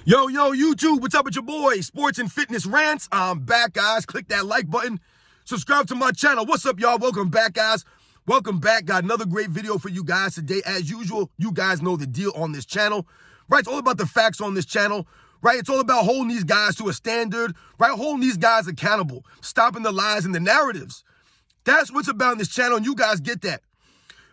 Yo, YouTube, what's up with your boy? Sports and Fitness Rants. I'm back, guys. Click that like button. Subscribe to my channel. What's up, y'all? Welcome back, guys. Welcome back. Got another great video for you guys today. As usual, you guys know the deal on this channel, right? It's all about the facts on this channel, right? It's all about holding these guys to a standard, right? Holding these guys accountable, stopping the lies and the narratives. That's what's about in this channel, and you guys get that.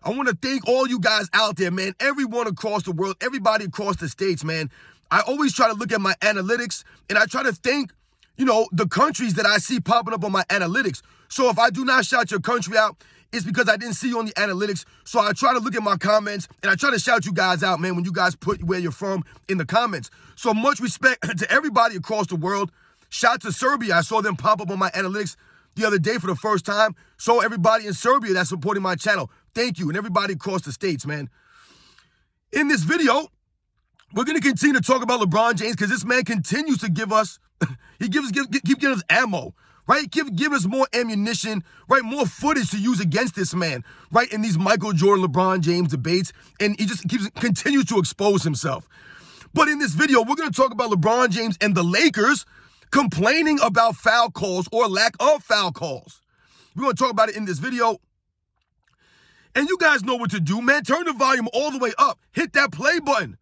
I want to thank all you guys out there, man. Everyone across the world, everybody across the states, man. I always try to look at my analytics, and I try to thank, the countries that I see popping up on my analytics. So if I do not shout your country out, it's because I didn't see you on the analytics. So I try to look at my comments, and I try to shout you guys out, man, when you guys put where you're from in the comments. So much respect to everybody across the world. Shout to Serbia. I saw them pop up on my analytics the other day for the first time. So everybody in Serbia that's supporting my channel, thank you. And everybody across the states, man. In this video, we're going to continue to talk about LeBron James because this man continues to give us, keep giving us ammo, right? Give us more ammunition, right? More footage to use against this man, right? In these Michael Jordan, LeBron James debates. And he just continues to expose himself. But in this video, we're going to talk about LeBron James and the Lakers complaining about foul calls or lack of foul calls. We're going to talk about it in this video. And you guys know what to do, man. Turn the volume all the way up. Hit that play button.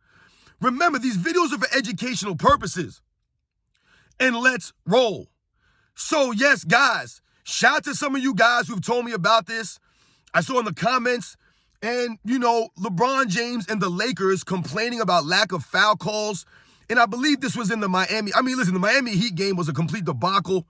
Remember, these videos are for educational purposes. And let's roll. So, yes, guys, shout out to some of you guys who've told me about this. I saw in the comments, and, LeBron James and the Lakers complaining about lack of foul calls. And I believe this was in the Miami. The Miami Heat game was a complete debacle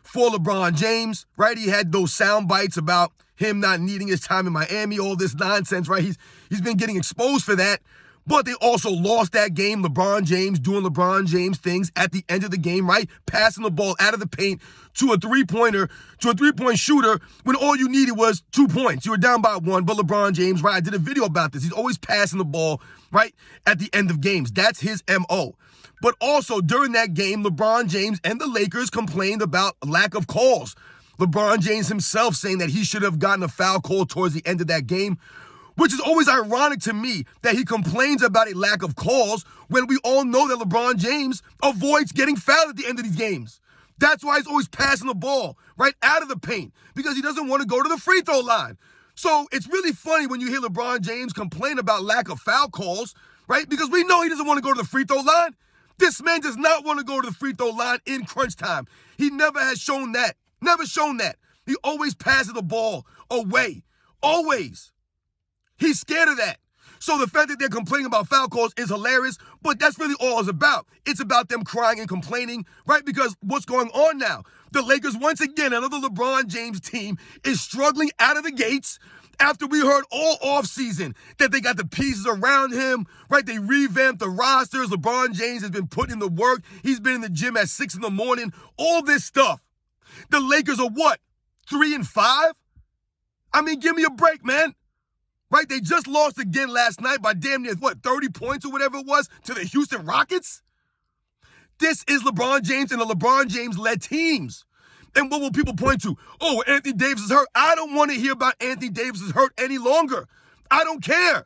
for LeBron James, right? He had those sound bites about him not needing his time in Miami, all this nonsense, right? He's been getting exposed for that. But they also lost that game. LeBron James doing LeBron James things at the end of the game, right? Passing the ball out of the paint to a three-pointer, to a three-point shooter when all you needed was 2 points. You were down by one, but LeBron James, right? I did a video about this. He's always passing the ball, right, at the end of games. That's his MO. But also during that game, LeBron James and the Lakers complained about lack of calls. LeBron James himself saying that he should have gotten a foul call towards the end of that game, which is always ironic to me that he complains about a lack of calls when we all know that LeBron James avoids getting fouled at the end of these games. That's why he's always passing the ball right out of the paint, because he doesn't want to go to the free throw line. So it's really funny when you hear LeBron James complain about lack of foul calls, right? Because we know he doesn't want to go to the free throw line. This man does not want to go to the free throw line in crunch time. He never has shown that. Never shown that. He always passes the ball away. Always. He's scared of that. So the fact that they're complaining about foul calls is hilarious, but that's really all it's about. It's about them crying and complaining, right? Because what's going on now? The Lakers, once again, another LeBron James team, is struggling out of the gates after we heard all offseason that they got the pieces around him, right? They revamped the rosters. LeBron James has been putting in the work. He's been in the gym at 6 a.m, all this stuff. The Lakers are what? 3-5? Give me a break, man. Right? They just lost again last night by damn near, 30 points or whatever it was to the Houston Rockets? This is LeBron James and the LeBron James-led teams. And what will people point to? Oh, Anthony Davis is hurt. I don't want to hear about Anthony Davis is hurt any longer. I don't care.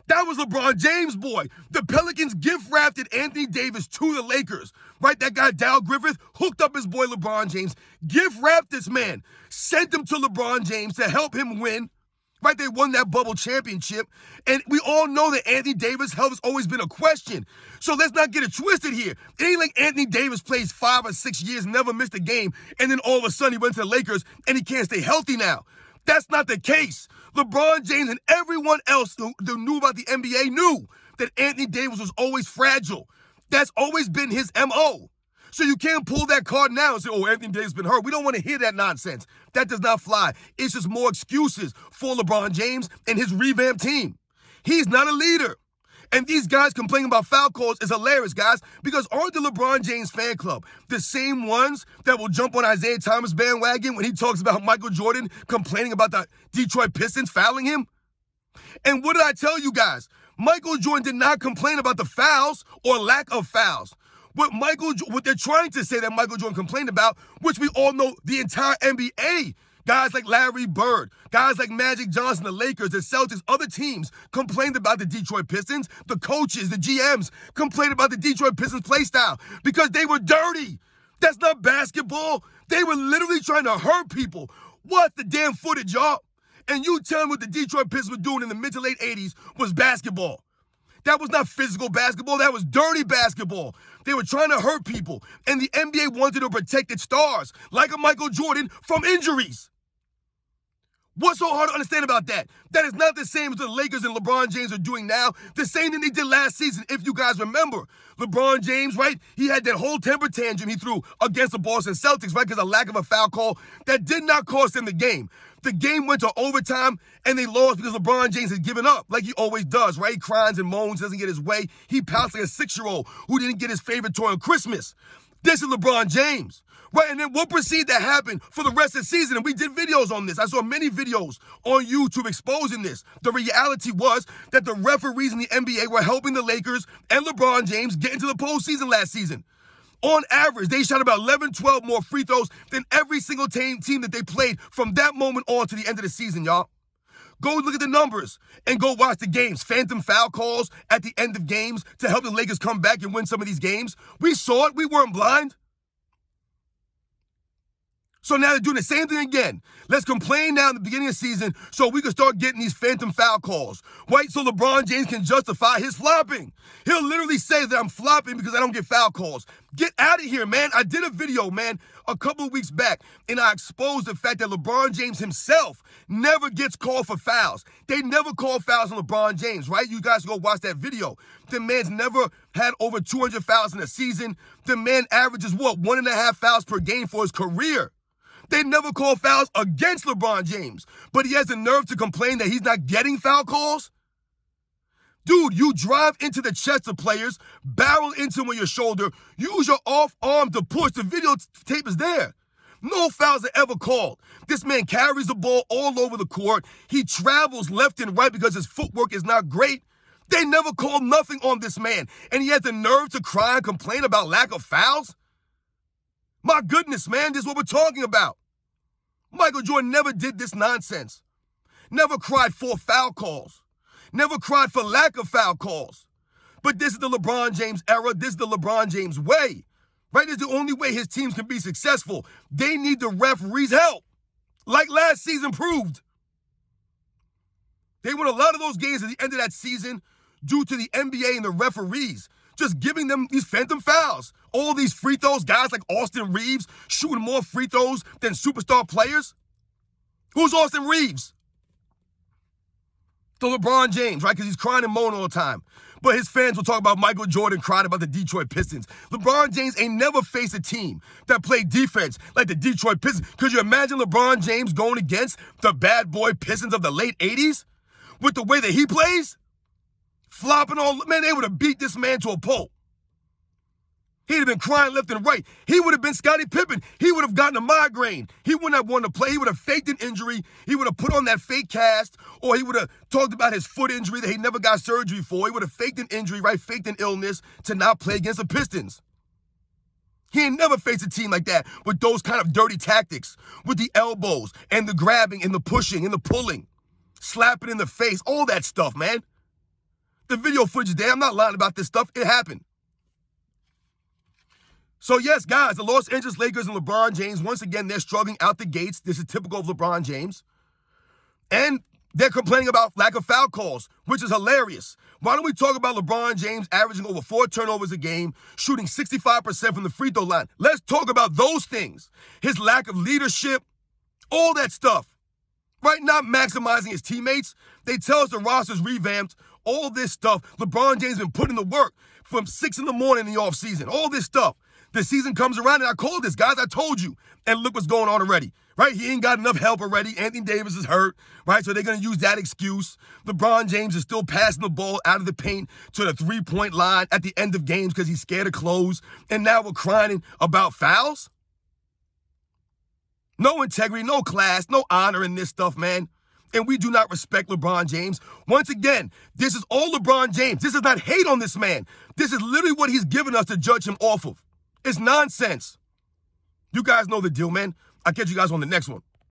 That was LeBron James, boy. The Pelicans gift-wrapped Anthony Davis to the Lakers, right? That guy, Dal Griffith, hooked up his boy LeBron James, gift-wrapped this man, sent him to LeBron James to help him win. Right, they won that bubble championship, and we all know that Anthony Davis' health has always been a question. So let's not get it twisted here. It ain't like Anthony Davis plays 5 or 6 years, never missed a game, and then all of a sudden he went to the Lakers and he can't stay healthy now. That's not the case. LeBron James and everyone else who knew about the NBA knew that Anthony Davis was always fragile. That's always been his MO. So you can't pull that card now and say, oh, Anthony Davis has been hurt. We don't want to hear that nonsense. That does not fly. It's just more excuses for LeBron James and his revamped team. He's not a leader. And these guys complaining about foul calls is hilarious, guys, because aren't the LeBron James fan club the same ones that will jump on Isaiah Thomas bandwagon when he talks about Michael Jordan complaining about the Detroit Pistons fouling him? And what did I tell you guys? Michael Jordan did not complain about the fouls or lack of fouls. What they're trying to say that Michael Jordan complained about, which we all know the entire NBA Guys like Larry Bird, guys like Magic Johnson, the Lakers, the Celtics, other teams complained about the Detroit Pistons. The coaches, the GMs complained about the Detroit Pistons play style because they were dirty. That's not basketball. They were literally trying to hurt people. Watch the damn footage, y'all. And you tell me what the Detroit Pistons were doing in the mid to late 80s was basketball. That was not physical basketball. That was dirty basketball. They were trying to hurt people. And the NBA wanted to protect its stars, like a Michael Jordan, from injuries. What's so hard to understand about that? That is not the same as the Lakers and LeBron James are doing now. The same thing they did last season, if you guys remember. LeBron James, right? He had that whole temper tantrum he threw against the Boston Celtics, right? Because of lack of a foul call that did not cost them the game. The game went to overtime, and they lost because LeBron James had given up, like he always does, right? He cries and moans, doesn't get his way. He pouts like a 6-year-old who didn't get his favorite toy on Christmas. This is LeBron James, right? And then what proceeded to happen for the rest of the season? And we did videos on this. I saw many videos on YouTube exposing this. The reality was that the referees in the NBA were helping the Lakers and LeBron James get into the postseason last season. On average, they shot about 11, 12 more free throws than every single team that they played from that moment on to the end of the season, y'all. Go look at the numbers and go watch the games. Phantom foul calls at the end of games to help the Lakers come back and win some of these games. We saw it. We weren't blind. So now they're doing the same thing again. Let's complain now in the beginning of the season so we can start getting these phantom foul calls, right? So LeBron James can justify his flopping. He'll literally say that I'm flopping because I don't get foul calls. Get out of here, man. I did a video, man, a couple of weeks back, and I exposed the fact that LeBron James himself never gets called for fouls. They never call fouls on LeBron James, right? You guys go watch that video. The man's never had over 200 fouls in a season. The man averages, 1.5 fouls per game for his career. They never call fouls against LeBron James, but he has the nerve to complain that he's not getting foul calls? Dude, you drive into the chest of players, barrel into them with your shoulder, use your off arm to push. The videotape is there. No fouls are ever called. This man carries the ball all over the court. He travels left and right because his footwork is not great. They never called nothing on this man, and he has the nerve to cry and complain about lack of fouls? My goodness, man, this is what we're talking about. Michael Jordan never did this nonsense. Never cried for foul calls. Never cried for lack of foul calls. But this is the LeBron James era. This is the LeBron James way. Right? This is the only way his teams can be successful. They need the referees' help. Like last season proved. They won a lot of those games at the end of that season due to the NBA and the referees just giving them these phantom fouls. All these free throws, guys like Austin Reeves shooting more free throws than superstar players. Who's Austin Reeves? The LeBron James, right? Because he's crying and moaning all the time. But his fans will talk about Michael Jordan crying about the Detroit Pistons. LeBron James ain't never faced a team that played defense like the Detroit Pistons. Could you imagine LeBron James going against the bad boy Pistons of the late 80s? With the way that he plays? Flopping all, man, they would have beat this man to a pulp. He'd have been crying left and right. He would have been Scottie Pippen. He would have gotten a migraine. He wouldn't have wanted to play. He would have faked an injury. He would have put on that fake cast, or he would have talked about his foot injury that he never got surgery for. He would have faked an injury, right? Faked an illness to not play against the Pistons. He ain't never faced a team like that with those kind of dirty tactics, with the elbows and the grabbing and the pushing and the pulling, slapping in the face, all that stuff, man. The video footage is there. I'm not lying about this stuff. It happened. So, yes, guys, the Los Angeles Lakers and LeBron James, once again, they're struggling out the gates. This is typical of LeBron James. And they're complaining about lack of foul calls, which is hilarious. Why don't we talk about LeBron James averaging over 4 turnovers a game, shooting 65% from the free throw line? Let's talk about those things. His lack of leadership, all that stuff, right? Not maximizing his teammates. They tell us the roster's revamped. All this stuff. LeBron James been putting the work from 6 in the morning in the offseason. All this stuff. The season comes around, and I called this, guys. I told you. And look what's going on already, right? He ain't got enough help already. Anthony Davis is hurt, right? So they're going to use that excuse. LeBron James is still passing the ball out of the paint to the three-point line at the end of games because he's scared to close. And now we're crying about fouls? No integrity, no class, no honor in this stuff, man. And we do not respect LeBron James. Once again, this is all LeBron James. This is not hate on this man. This is literally what he's given us to judge him off of. It's nonsense. You guys know the deal, man. I'll catch you guys on the next one.